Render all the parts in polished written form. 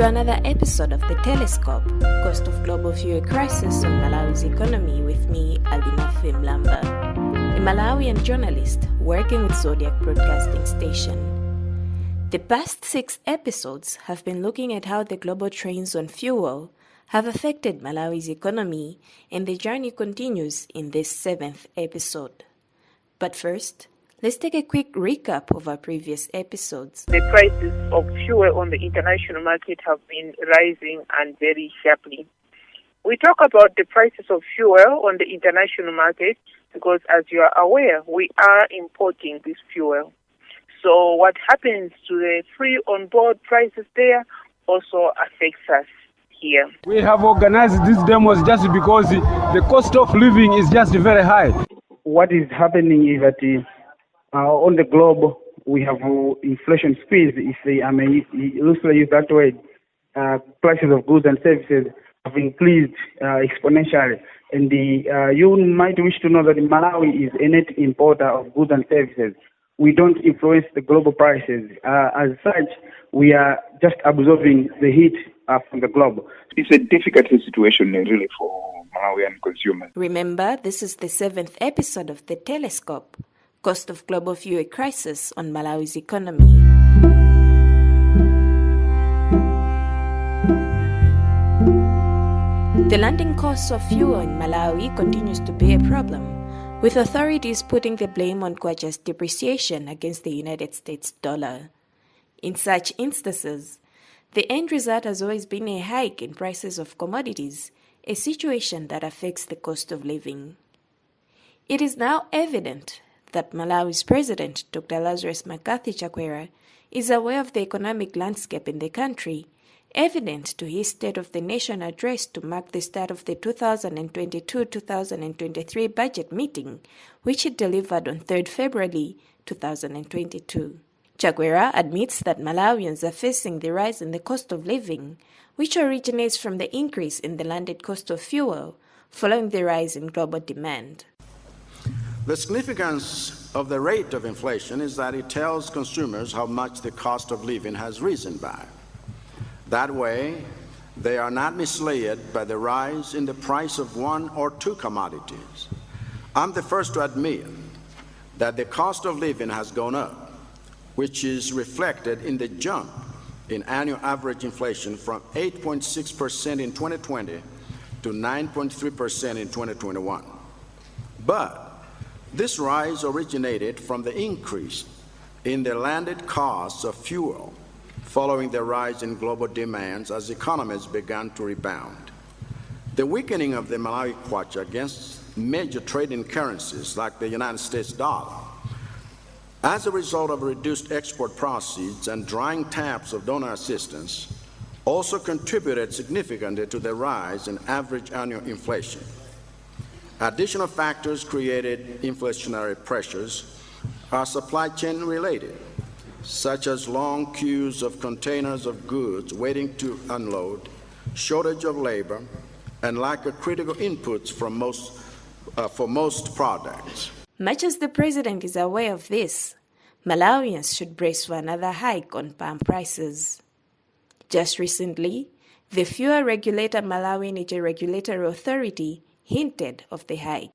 to another episode of The Telescope, Cost of Global Fuel Crisis on Malawi's Economy with me, Alinafe Mlamba, a Malawian journalist working with Zodiac Broadcasting Station. The past 6 episodes have been looking at how the global trends on fuel have affected Malawi's economy, and the journey continues in this 7th episode. But first, let's take a quick recap of our previous episodes. The prices of fuel on the international market have been rising and very sharply. We talk about the prices of fuel on the international market because, as you are aware, we are importing this fuel. So what happens to the free on-board prices there also affects us here. We have organized these demos just because the cost of living is just very high. What is happening is that on the globe, we have inflation squeeze, if I may loosely use that word. Prices of goods and services have increased exponentially. And you might wish to know that Malawi is a net importer of goods and services. We don't influence the global prices. As such, we are just absorbing the heat from the globe. It's a difficult situation really for Malawian consumers. Remember, this is the 7th episode of The Telescope, Cost of Global Fuel Crisis on Malawi's Economy. The landing costs of fuel in Malawi continues to be a problem, with authorities putting the blame on Kwacha's depreciation against the United States dollar. In such instances, the end result has always been a hike in prices of commodities, a situation that affects the cost of living. It is now evident that Malawi's President, Dr Lazarus McCarthy Chakwera, is aware of the economic landscape in the country, evident to his State of the Nation address to mark the start of the 2022-2023 budget meeting, which he delivered on 3rd February 2022. Chakwera admits that Malawians are facing the rise in the cost of living, which originates from the increase in the landed cost of fuel following the rise in global demand. The significance of the rate of inflation is that it tells consumers how much the cost of living has risen by. That way, they are not misled by the rise in the price of one or two commodities. I'm the first to admit that the cost of living has gone up, which is reflected in the jump in annual average inflation from 8.6% in 2020 to 9.3% in 2021. But this rise originated from the increase in the landed costs of fuel following the rise in global demands as economies began to rebound. The weakening of the Malawi Kwacha against major trading currencies like the United States dollar, as a result of reduced export proceeds and drying taps of donor assistance, also contributed significantly to the rise in average annual inflation. Additional factors created inflationary pressures are supply chain related, such as long queues of containers of goods waiting to unload, shortage of labor, and lack of critical inputs for most products. Much as the president is aware of this, Malawians should brace for another hike on palm prices. Just recently, the fuel regulator Malawi Energy Regulatory Authority hinted of the hike.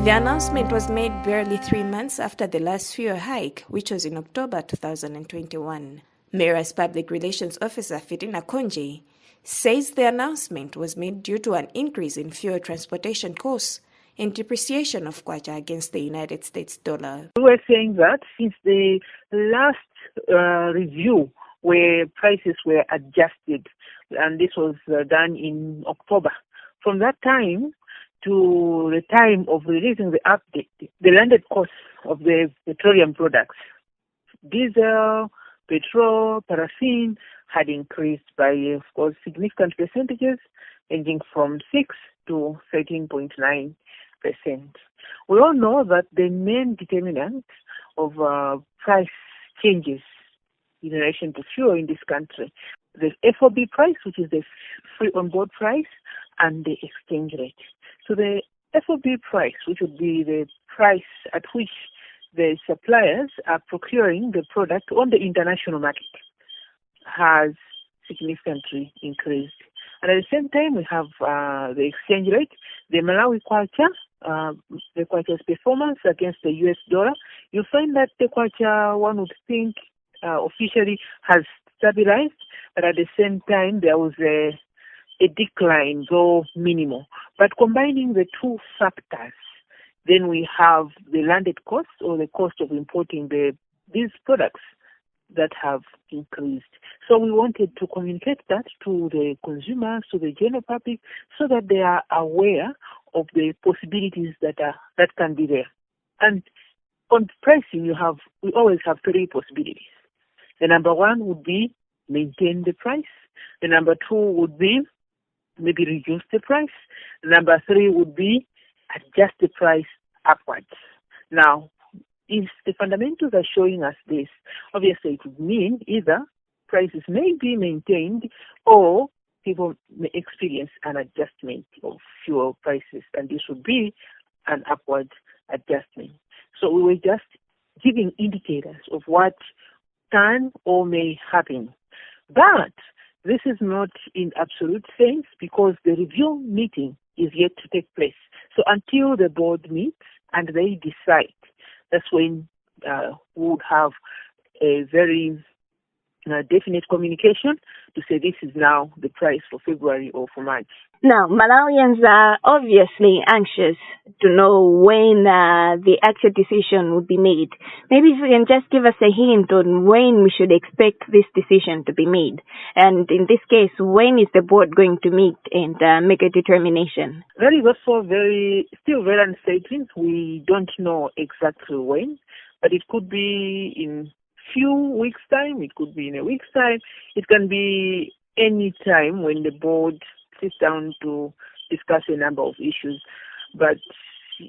The announcement was made barely 3 months after the last fuel hike, which was in October 2021. Mayor's Public Relations Officer Fitina Konje says the announcement was made due to an increase in fuel transportation costs and depreciation of Kwacha against the United States dollar. We were saying that since the last review where prices were adjusted, and this was done in October, from that time to the time of releasing the update, the landed costs of the petroleum products, diesel, petrol, paraffin, had increased by, of course, significant percentages, ranging from 6 to 13.9%. We all know that the main determinant of price changes in relation to fuel in this country, the FOB price, which is the free on-board price, and the exchange rate. So the FOB price, which would be the price at which the suppliers are procuring the product on the international market, has significantly increased. And at the same time, we have the exchange rate, the Malawi Kwacha, the Kwacha's performance against the US dollar. You find that the Kwacha, one would think, officially has stabilized, but at the same time, there was a decline, though minimal. But combining the two factors, then we have the landed cost, or the cost of importing these products, that have increased. So we wanted to communicate that to the consumers, to the general public, so that they are aware of the possibilities that can be there. And on pricing, we always have three possibilities. The number one would be maintain the price. The number two would be maybe reduce the price. The number three would be adjust the price upwards. Now, if the fundamentals are showing us this, obviously it would mean either prices may be maintained or people may experience an adjustment of fuel prices, and this would be an upward adjustment. So we were just giving indicators of what can or may happen. But this is not in absolute sense, because the review meeting is yet to take place. So until the board meets and they decide, that's when we would have a very definite communication to say this is now the price for February or for March. Now, Malawians are obviously anxious to know when the actual decision would be made. Maybe if you can just give us a hint on when we should expect this decision to be made. And in this case, when is the board going to meet and make a determination? That is also still very uncertain. We don't know exactly when, but it could be in few weeks' time, it could be in a week's time, it can be any time when the board sits down to discuss a number of issues. But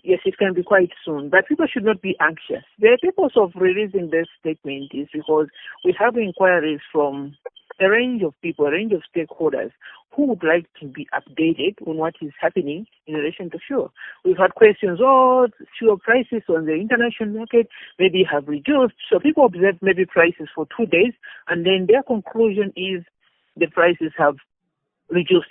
yes, it can be quite soon. But people should not be anxious. The purpose of releasing this statement is because we have inquiries from a range of people, a range of stakeholders who would like to be updated on what is happening in relation to fuel. We've had questions, fuel prices on the international market maybe have reduced. So people observe maybe prices for 2 days, and then their conclusion is the prices have reduced.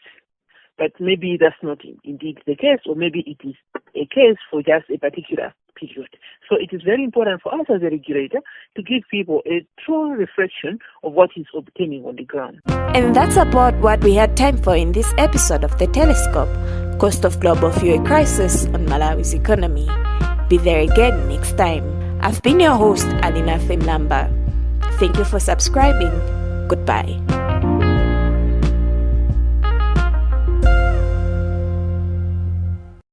But maybe that's not indeed the case, or maybe it is a case for just a particular period. So it is very important for us as a regulator to give people a true reflection of what is obtaining on the ground. And that's about what we had time for in this episode of The Telescope, Cost of Global Fuel Crisis on Malawi's Economy. Be there again next time. I've been your host, Alinafe Mlamba. Thank you for subscribing. Goodbye.